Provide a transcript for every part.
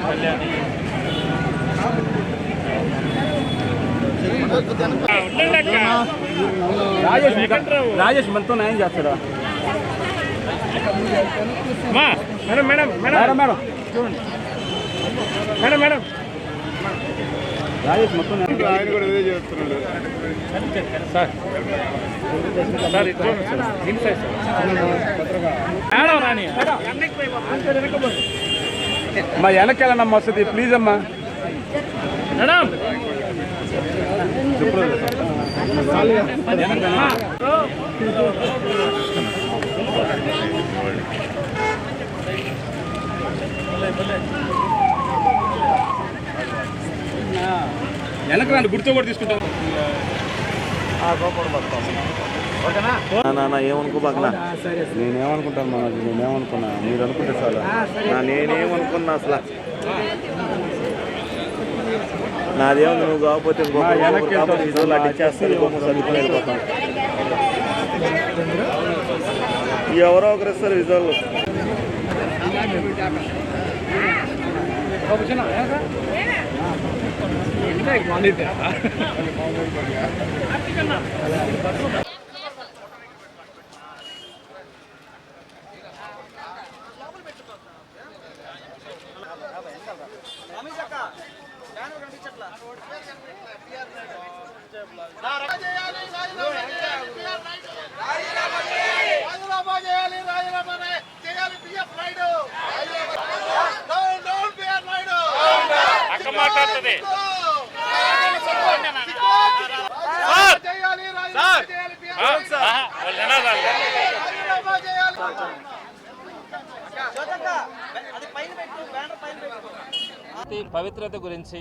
కళ్యాణి రాజేష్ మనతో న్యాయం చేస్తాడా? మేడం మేడం మేడం మేడం చూడండి మేడం మేడం రాజేష్ మొత్తం ఆయన కూడా ఇదే చేస్తున్నాడు సార్. సార్ చూడండి సార్ ఇన్సైడ్ మేడం రాని మా వెనకెళ్ళనమ్మా వస్తుంది ప్లీజ్ అమ్మా మేడం. వెనక రండి గుర్తు కూడా తీసుకుంటాం. ఏమనుకోబాకలా నేనేమనుకుంటాను మనది, నేనేమనుకున్నా మీరు అనుకుంటే చాలా నేనేమనుకున్నా అసలు నాదేమో నువ్వు కాకపోతే అడ్డిచ్చేస్తారు చదువుకుని వెళ్ళిపోతాం. ఎవరో ఒకరు ఇస్తారు విజువల్. పవిత్రత గురించి,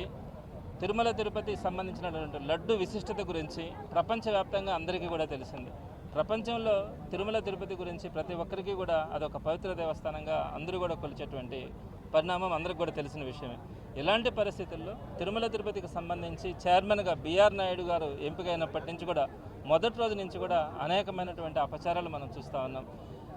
తిరుమల తిరుపతి సంబంధించినటువంటి లడ్డు విశిష్టత గురించి ప్రపంచవ్యాప్తంగా అందరికీ కూడా తెలిసింది. ప్రపంచంలో తిరుమల తిరుపతి గురించి ప్రతి ఒక్కరికి కూడా అదొక పవిత్ర దేవస్థానంగా అందరూ కూడా కొలిచేటువంటి పరిణామం అందరికీ కూడా తెలిసిన విషయమే. ఇలాంటి పరిస్థితుల్లో తిరుమల తిరుపతికి సంబంధించి చైర్మన్గా బిఆర్ నాయుడు గారు ఎంపికైనప్పటి నుంచి కూడా మొదటి రోజు నుంచి కూడా అనేకమైనటువంటి అపచారాలు మనం చూస్తూ ఉన్నాం.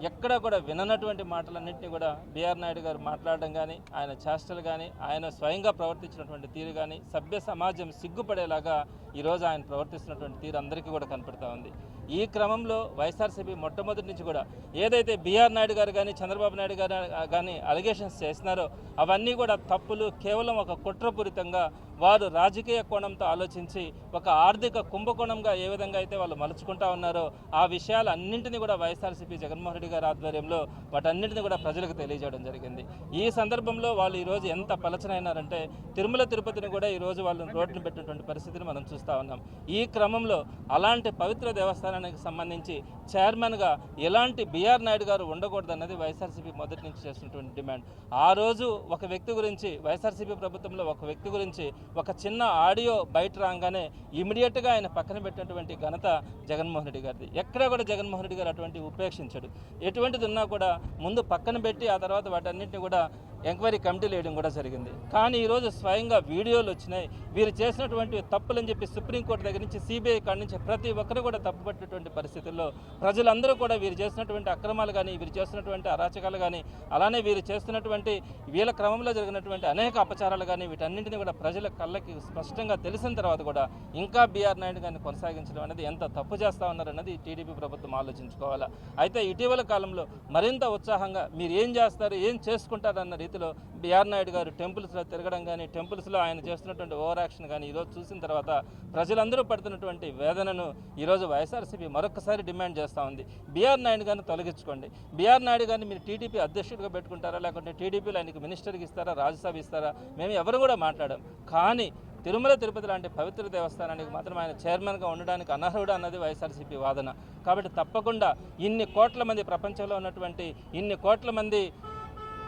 ఎక్కడ కూడా విననటువంటి మాటలన్నింటినీ కూడా బిఆర్ నాయుడు గారు మాట్లాడడం కానీ, ఆయన చేష్టలు కానీ, ఆయన స్వయంగా ప్రవర్తించినటువంటి తీరు కానీ, సభ్య సమాజం సిగ్గుపడేలాగా ఈరోజు ఆయన ప్రవర్తిస్తున్నటువంటి తీరు అందరికీ కూడా కనపడుతూ ఉంది. ఈ క్రమంలో వైఎస్ఆర్సీపీ మొట్టమొదటి నుంచి కూడా ఏదైతే బిఆర్ నాయుడు గారు కానీ, చంద్రబాబు నాయుడు గారు కానీ అలిగేషన్స్ చేస్తున్నారో అవన్నీ కూడా తప్పులు, కేవలం ఒక కుట్రపూరితంగా వారు రాజకీయ కోణంతో ఆలోచించి ఒక ఆర్థిక కుంభకోణంగా ఏ విధంగా అయితే వాళ్ళు మలుచుకుంటా ఉన్నారో ఆ విషయాలు అన్నింటినీ కూడా వైఎస్ఆర్సీపీ జగన్మోహన్ రెడ్డి గారి ఆధ్వర్యంలో వాటన్నింటినీ కూడా ప్రజలకు తెలియజేయడం జరిగింది. ఈ సందర్భంలో వాళ్ళు ఈరోజు ఎంత పలచనైనారంటే తిరుమల తిరుపతిని కూడా ఈరోజు వాళ్ళు రోడ్డును పెట్టినటువంటి పరిస్థితిని మనం చూస్తూ ఉన్నాం. ఈ క్రమంలో అలాంటి పవిత్ర దేవస్థానానికి సంబంధించి చైర్మన్గా ఎలాంటి బిఆర్ నాయుడు గారు ఉండకూడదన్నది వైఎస్ఆర్సీపీ మొదటి నుంచి చేస్తున్నటువంటి డిమాండ్. ఆ రోజు ఒక వ్యక్తి గురించి, వైఎస్ఆర్సీపీ ప్రభుత్వంలో ఒక వ్యక్తి గురించి ఒక చిన్న ఆడియో బయట రాగానే ఇమీడియట్గా ఆయన పక్కన పెట్టినటువంటి ఘనత జగన్మోహన్ రెడ్డి గారిది. ఎక్కడా కూడా జగన్మోహన్ రెడ్డి గారు అటువంటి ఉపేక్షించడు. ఎటువంటిది ఉన్నా కూడా ముందు పక్కన పెట్టి ఆ తర్వాత వాటన్నింటినీ కూడా ఎంక్వైరీ కమిటీలు వేయడం కూడా జరిగింది. కానీ ఈరోజు స్వయంగా వీడియోలు వచ్చినాయి. వీరు చేసినటువంటి తప్పులని చెప్పి సుప్రీంకోర్టు దగ్గర నుంచి, సిబిఐ కాడి నుంచి ప్రతి ఒక్కరు కూడా తప్పుపట్టినటువంటి పరిస్థితుల్లో ప్రజలందరూ కూడా వీరు చేసినటువంటి అక్రమాలు కానీ, వీరు చేస్తున్నటువంటి అరాచకాలు కానీ, అలానే వీరు చేస్తున్నటువంటి వీళ్ళ క్రమంలో జరిగినటువంటి అనేక అపచారాలు కానీ వీటన్నింటినీ కూడా ప్రజల కళ్ళకి స్పష్టంగా తెలిసిన తర్వాత కూడా ఇంకా బిఆర్ నాయుడు గారిని కొనసాగించడం అనేది ఎంత తప్పు చేస్తూ ఉన్నారన్నది టీడీపీ ప్రభుత్వం ఆలోచించుకోవాలా. అయితే ఇటీవల కాలంలో మరింత ఉత్సాహంగా మీరు ఏం చేస్తారు, ఏం చేసుకుంటారు అన్న రీతిలో బిఆర్ నాయుడు గారు టెంపుల్స్లో తిరగడం కానీ, టెంపుల్స్లో ఆయన చేస్తున్నటువంటి ఓవర్ యాక్షన్ కానీ ఈరోజు చూసిన తర్వాత ప్రజలందరూ పడుతున్నటువంటి వేదనను ఈరోజు వైఎస్ఆర్సీపీ మరొకసారి డిమాండ్ చేస్తూ ఉంది. బిఆర్ నాయుడు గారిని తొలగించుకోండి. బిఆర్ నాయుడు గారిని మీరు టీడీపీ అధ్యక్షుడిగా పెట్టుకుంటారా, లేకుంటే టీడీపీలో ఆయనకు మినిస్టర్కి ఇస్తారా, రాజ్యసభ ఇస్తారా, మేము ఎవరు కూడా మాట్లాడాం. కానీ తిరుమల తిరుపతి లాంటి పవిత్ర దేవస్థానానికి మాత్రం ఆయన చైర్మన్గా ఉండడానికి అనర్హుడు అన్నది వైఎస్ఆర్సీపీ వాదన. కాబట్టి తప్పకుండా ఇన్ని కోట్ల మంది, ప్రపంచంలో ఉన్నటువంటి ఇన్ని కోట్ల మంది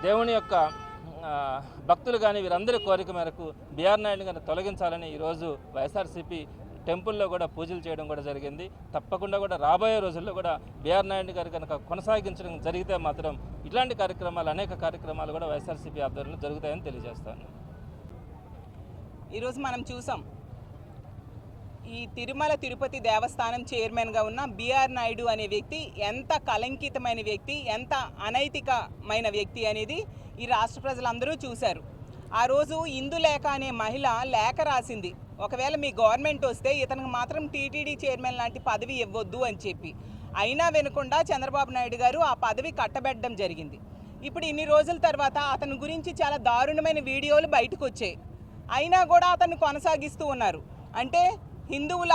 దేవుని యొక్క భక్తులు కానీ వీరందరి కోరిక మేరకు బిఆర్ నాయుడు గారిని తొలగించాలని ఈరోజు వైఎస్ఆర్సీపీ టెంపుల్లో కూడా పూజలు చేయడం కూడా జరిగింది. తప్పకుండా కూడా రాబోయే రోజుల్లో కూడా బిఆర్ నాయుడు గారు కనుక కొనసాగించడం జరిగితే మాత్రం ఇలాంటి కార్యక్రమాలు, అనేక కార్యక్రమాలు కూడా వైఎస్ఆర్సీపీ ఆధ్వర్యంలో జరుగుతాయని తెలియజేస్తాను. ఈరోజు మనం చూసాం ఈ తిరుమల తిరుపతి దేవస్థానం చైర్మన్గా ఉన్న బిఆర్ నాయుడు అనే వ్యక్తి ఎంత కలంకితమైన వ్యక్తి, ఎంత అనైతికమైన వ్యక్తి అనేది ఈ రాష్ట్ర ప్రజలందరూ చూశారు. ఆ రోజు ఇందులేఖ అనే మహిళ లేఖ రాసింది, ఒకవేళ మీ గవర్నమెంట్ వస్తే ఇతనికి మాత్రం టీటీడీ చైర్మన్ లాంటి పదవి ఇవ్వద్దు అని చెప్పి. అయినా వినకుండా చంద్రబాబు నాయుడు గారు ఆ పదవి కట్టబెట్టడం జరిగింది. ఇప్పుడు ఇన్ని రోజుల తర్వాత అతని గురించి చాలా దారుణమైన వీడియోలు బయటకు వచ్చాయి. అయినా కూడా అతన్ని కొనసాగిస్తూ ఉన్నారు. అంటే హిందువుల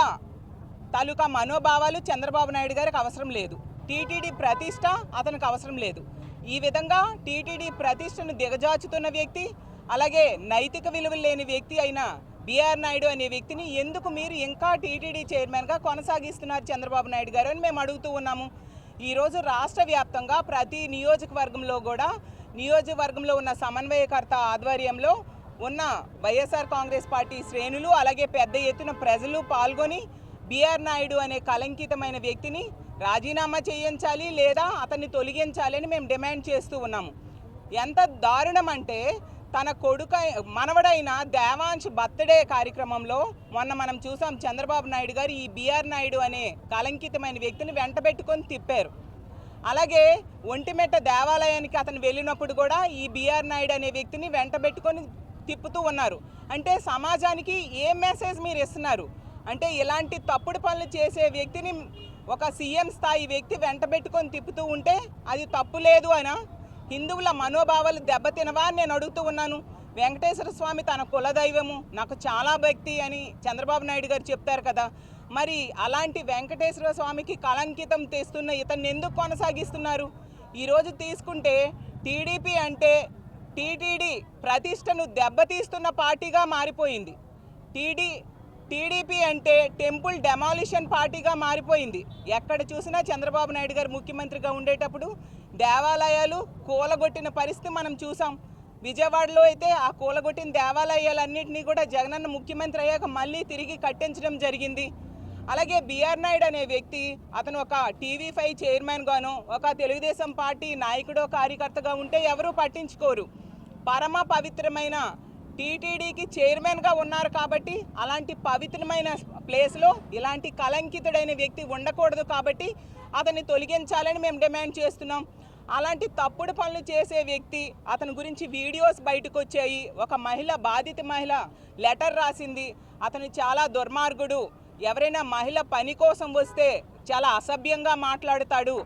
తాలూకా మనోభావాలు చంద్రబాబు నాయుడు గారికి అవసరం లేదు, టీటీడీ ప్రతిష్ట అతనికి అవసరం లేదు. ఈ విధంగా టీటీడీ ప్రతిష్టను దిగజాచుతున్న వ్యక్తి, అలాగే నైతిక విలువలు లేని వ్యక్తి అయిన బిఆర్ నాయుడు అనే వ్యక్తిని ఎందుకు మీరు ఇంకా టీటీడీ చైర్మన్గా కొనసాగిస్తున్నారు చంద్రబాబు నాయుడు గారు అని మేము అడుగుతూ ఉన్నాము. ఈరోజు రాష్ట్ర వ్యాప్తంగా ప్రతి నియోజకవర్గంలో కూడా నియోజకవర్గంలో ఉన్న సమన్వయకర్త ఆధ్వర్యంలో ఉన్న వైఎస్ఆర్ కాంగ్రెస్ పార్టీ శ్రేణులు అలాగే పెద్ద ఎత్తున ప్రజలు పాల్గొని బిఆర్ నాయుడు అనే కలంకితమైన వ్యక్తిని రాజీనామా చేయించాలి లేదా అతన్ని తొలగించాలని మేము డిమాండ్ చేస్తూ ఉన్నాము. ఎంత దారుణం అంటే తన మనవడైన దేవాంశ్ బర్త్డే కార్యక్రమంలో మొన్న మనం చూసాం, చంద్రబాబు నాయుడు గారు ఈ బిఆర్ నాయుడు అనే కలంకితమైన వ్యక్తిని వెంటబెట్టుకొని తిప్పారు. అలాగే ఒంటిమెట్ట దేవాలయానికి అతను వెళ్ళినప్పుడు కూడా ఈ బిఆర్ నాయుడు అనే వ్యక్తిని వెంటబెట్టుకొని తిప్పుతూ ఉన్నారు. అంటే సమాజానికి ఏ మెసేజ్ మీరు ఇస్తున్నారు? అంటే ఇలాంటి తప్పుడు పనులు చేసే వ్యక్తిని ఒక సీఎం స్థాయి వ్యక్తి వెంటబెట్టుకొని తిప్పుతూ ఉంటే అది తప్పు లేదు అనా? హిందువుల మనోభావాలు దెబ్బతినవా అని నేను అడుగుతూ ఉన్నాను. వెంకటేశ్వర స్వామి తన కులదైవము, నాకు చాలా భక్తి అని చంద్రబాబు నాయుడు గారు చెప్తారు కదా. మరి అలాంటి వెంకటేశ్వర స్వామికి కళంకితం తెస్తున్న ఇతన్ని ఎందుకు కొనసాగిస్తున్నారు? ఈరోజు తీసుకుంటే టీడీపీ అంటే టీటీడీ ప్రతిష్టను దెబ్బతీస్తున్న పార్టీగా మారిపోయింది. టీడీపీ అంటే టెంపుల్ డెమాలిషన్ పార్టీగా మారిపోయింది. ఎక్కడ చూసినా చంద్రబాబు నాయుడు గారు ముఖ్యమంత్రిగా ఉండేటప్పుడు దేవాలయాలు కూలగొట్టిన పరిస్థితి మనం చూసాం. విజయవాడలో అయితే ఆ కూలగొట్టిన దేవాలయాలన్నింటినీ కూడా జగనన్న ముఖ్యమంత్రి అయ్యాక మళ్ళీ తిరిగి కట్టించడం జరిగింది. అలాగే బిఆర్ నాయుడు అనే వ్యక్తి అతను ఒక TV5 చైర్మన్గానో ఒక తెలుగుదేశం పార్టీ నాయకుడో కార్యకర్తగా ఉంటే ఎవరూ పట్టించుకోరు. పరమ పవిత్రమైన టీటీడీకి చైర్మన్గా ఉన్నారు కాబట్టి అలాంటి పవిత్రమైన ప్లేస్లో ఇలాంటి కలంకితుడైన వ్యక్తి ఉండకూడదు కాబట్టి అతన్ని తొలగించాలని మేము డిమాండ్ చేస్తున్నాం. అలాంటి తప్పుడు పనులు చేసే వ్యక్తి, అతని గురించి వీడియోస్ బయటకు వచ్చాయి. ఒక బాధిత మహిళ లెటర్ రాసింది, అతను చాలా దుర్మార్గుడు, ఎవరైనా మహిళ పని కోసం వస్తే చాలా అసభ్యంగా మాట్లాడతాడు,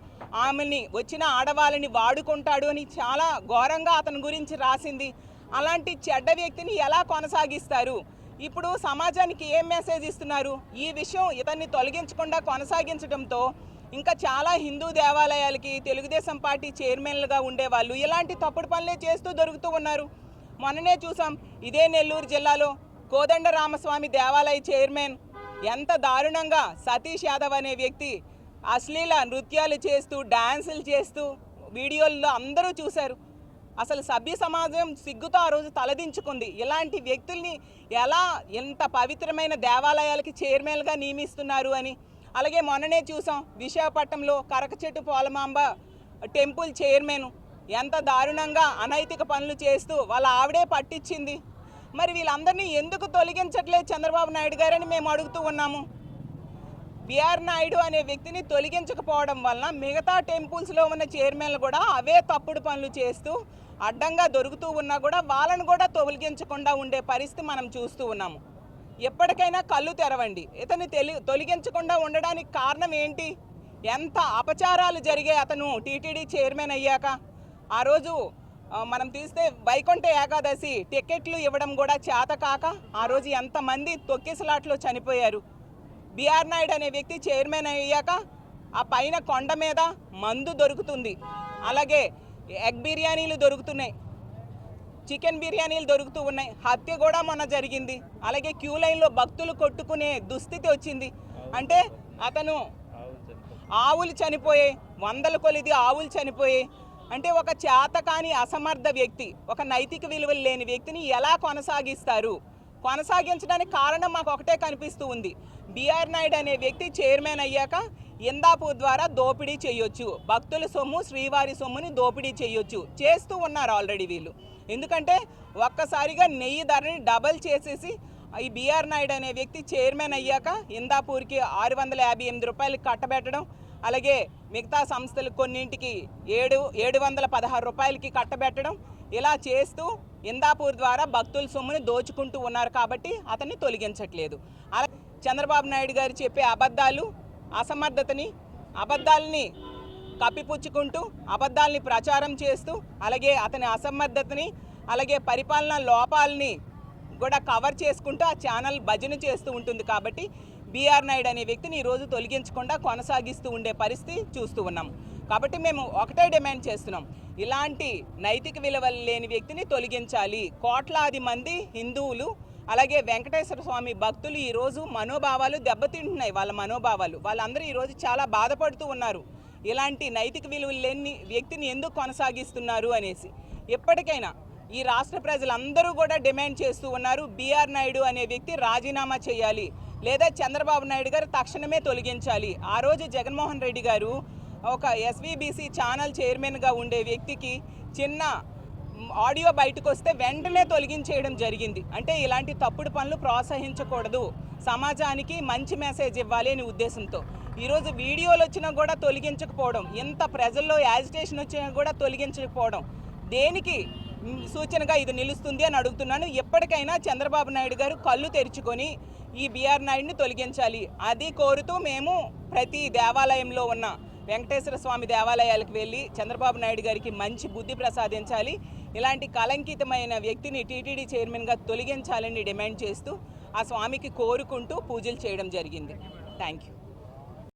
ఆమెని వచ్చిన ఆడవాళ్ళని వాడుకుంటాడు అని చాలా ఘోరంగా అతని గురించి రాసింది. అలాంటి చెడ్డ వ్యక్తిని ఎలా కొనసాగిస్తారు? ఇప్పుడు సమాజానికి ఏం మెసేజ్ ఇస్తున్నారు? ఈ విషయం ఇతన్ని తొలగించకుండా కొనసాగించడంతో ఇంకా చాలా హిందూ దేవాలయాలకి తెలుగుదేశం పార్టీ చైర్మన్లుగా ఉండేవాళ్ళు ఇలాంటి తప్పుడు పనులే చేస్తూ దొరుకుతూ ఉన్నారు. మొన్ననే చూసాం, ఇదే నెల్లూరు జిల్లాలో కోదండ రామస్వామి దేవాలయ చైర్మన్ ఎంత దారుణంగా సతీష్ యాదవ్ అనే వ్యక్తి అశ్లీల నృత్యాలు చేస్తూ డాన్సులు చేస్తూ వీడియోల్లో అందరూ చూశారు. అసలు సభ్య సమాజం సిగ్గుతో ఆ రోజు తలదించుకుంది. ఇలాంటి వ్యక్తుల్ని ఎలా ఎంత పవిత్రమైన దేవాలయాలకి చైర్మన్గా నియమిస్తున్నారు అని. అలాగే మొన్ననే చూసాం, విశాఖపట్నంలో కరకచెట్టు పోలమాంబ టెంపుల్ చైర్మన్ ఎంత దారుణంగా అనైతిక పనులు చేస్తూ వాళ్ళ ఆవిడే పట్టించింది. మరి వీళ్ళందరినీ ఎందుకు తొలగించట్లేదు చంద్రబాబు నాయుడు గారని మేము అడుగుతూ ఉన్నాము. బిఆర్ నాయుడు అనే వ్యక్తిని తొలగించకపోవడం వలన మిగతా టెంపుల్స్లో ఉన్న చైర్మన్లు కూడా అవే తప్పుడు పనులు చేస్తూ అడ్డంగా దొరుకుతూ ఉన్నా కూడా వాళ్ళను కూడా తొలగించకుండా ఉండే పరిస్థితి మనం చూస్తూ ఉన్నాము. ఎప్పటికైనా కళ్ళు తెరవండి. ఇతన్ని తొలగించకుండా ఉండడానికి కారణం ఏంటి? ఎంత అపచారాలు జరిగే అతను టీటీడీ చైర్మన్ అయ్యాక. ఆ రోజు మనం తీస్తే వైకుంఠ ఏకాదశి టికెట్లు ఇవ్వడం కూడా చేత కాక ఆ రోజు ఎంతమంది తొక్కిసలాట్లో చనిపోయారు. బిఆర్ నాయుడు అనే వ్యక్తి చైర్మన్ అయ్యాక ఆ పైన కొండ మీద మందు దొరుకుతుంది, అలాగే ఎగ్ బిర్యానీలు దొరుకుతున్నాయి, చికెన్ బిర్యానీలు దొరుకుతూ ఉన్నాయి. హత్య కూడా మొన్న జరిగింది. అలాగే క్యూ లైన్లో భక్తులు కొట్టుకునే దుస్థితి వచ్చింది. అంటే అతను ఆవులు చనిపోయాయి, వందల కొలిది ఆవులు చనిపోయాయి. అంటే ఒక చేతకాని అసమర్థ వ్యక్తి, ఒక నైతిక విలువలు లేని వ్యక్తిని ఎలా కొనసాగిస్తారు? కొనసాగించడానికి కారణం మాకు ఒకటే కనిపిస్తూ ఉంది. బిఆర్ నాయుడు అనే వ్యక్తి చైర్మన్ అయ్యాక ఇందాపూర్ ద్వారా దోపిడీ చేయొచ్చు, భక్తుల సొమ్ము శ్రీవారి సొమ్ముని దోపిడీ చేయొచ్చు, చేస్తూ ఉన్నారు ఆల్రెడీ వీళ్ళు. ఎందుకంటే ఒక్కసారిగా నెయ్యి ధరని డబల్ చేసేసి ఈ బీఆర్ నాయుడు అనే వ్యక్తి చైర్మన్ అయ్యాక ఇందాపూర్కి 658 రూపాయలకి కట్టబెట్టడం, అలాగే మిగతా సంస్థలు కొన్నింటికి 716 రూపాయలకి కట్టబెట్టడం, ఇలా చేస్తూ ఇందాపూర్ ద్వారా భక్తుల సొమ్ముని దోచుకుంటూ ఉన్నారు కాబట్టి అతన్ని తొలగించట్లేదు. అలా చంద్రబాబు నాయుడు గారు చెప్పే అబద్ధాలు, అసమర్థతని, అబద్ధాలని కప్పిపుచ్చుకుంటూ అబద్ధాలని ప్రచారం చేస్తూ, అలాగే అతని అసమర్థతని, అలాగే పరిపాలనా లోపాలని కూడా కవర్ చేసుకుంటూ ఆ ఛానల్ భజన చేస్తూ ఉంటుంది. కాబట్టి బీఆర్ నాయుడు అనే వ్యక్తిని ఈరోజు తొలగించకుండా కొనసాగిస్తూ ఉండే పరిస్థితి చూస్తూ ఉన్నాం. కాబట్టి మేము ఒకటే డిమాండ్ చేస్తున్నాం, ఇలాంటి నైతిక విలువలు లేని వ్యక్తిని తొలగించాలి. కోట్లాది మంది హిందువులు అలాగే వెంకటేశ్వర స్వామి భక్తులు ఈరోజు మనోభావాలు దెబ్బతింటున్నాయి. వాళ్ళ మనోభావాలు వాళ్ళందరూ ఈరోజు చాలా బాధపడుతూ ఉన్నారు. ఇలాంటి నైతిక విలువలు లేని వ్యక్తిని ఎందుకు కొనసాగిస్తున్నారు అనేసి ఎప్పటికైనా ఈ రాష్ట్ర ప్రజలందరూ కూడా డిమాండ్ చేస్తూ ఉన్నారు. బీఆర్ నాయుడు అనే వ్యక్తి రాజీనామా చేయాలి, లేదా చంద్రబాబు నాయుడు గారు తక్షణమే తొలగించాలి. ఆ రోజు జగన్మోహన్ రెడ్డి గారు ఒక ఎస్వీబీసీ ఛానల్ చైర్మన్గా ఉండే వ్యక్తికి చిన్న ఆడియో బయటకు వస్తే వెంటనే తొలగించేయడం జరిగింది. అంటే ఇలాంటి తప్పుడు పనులు ప్రోత్సహించకూడదు, సమాజానికి మంచి మెసేజ్ ఇవ్వాలి అనే ఉద్దేశంతో ఈరోజు వీడియోలు వచ్చినా కూడా తొలగించకపోవడం, ఎంత ప్రజల్లో యాజిటేషన్ వచ్చినా కూడా తొలగించకపోవడం దేనికి సూచనగా ఇది నిలుస్తుంది అని అడుగుతున్నాను. ఎప్పటికైనా చంద్రబాబు నాయుడు గారు కళ్ళు తెరుచుకొని ఈ బీఆర్ నాయుడిని తొలగించాలి. అది కోరుతూ మేము ప్రతి దేవాలయంలో ఉన్న వెంకటేశ్వర స్వామి దేవాలయాలకు వెళ్ళి చంద్రబాబు నాయుడు గారికి మంచి బుద్ధి ప్రసాదించాలి, ఇలాంటి కలంకితమైన వ్యక్తిని టీటీడీ చైర్మన్గా తొలగించాలని డిమాండ్ చేస్తూ ఆ స్వామికి కోరుకుంటూ పూజలు చేయడం జరిగింది. Thank you.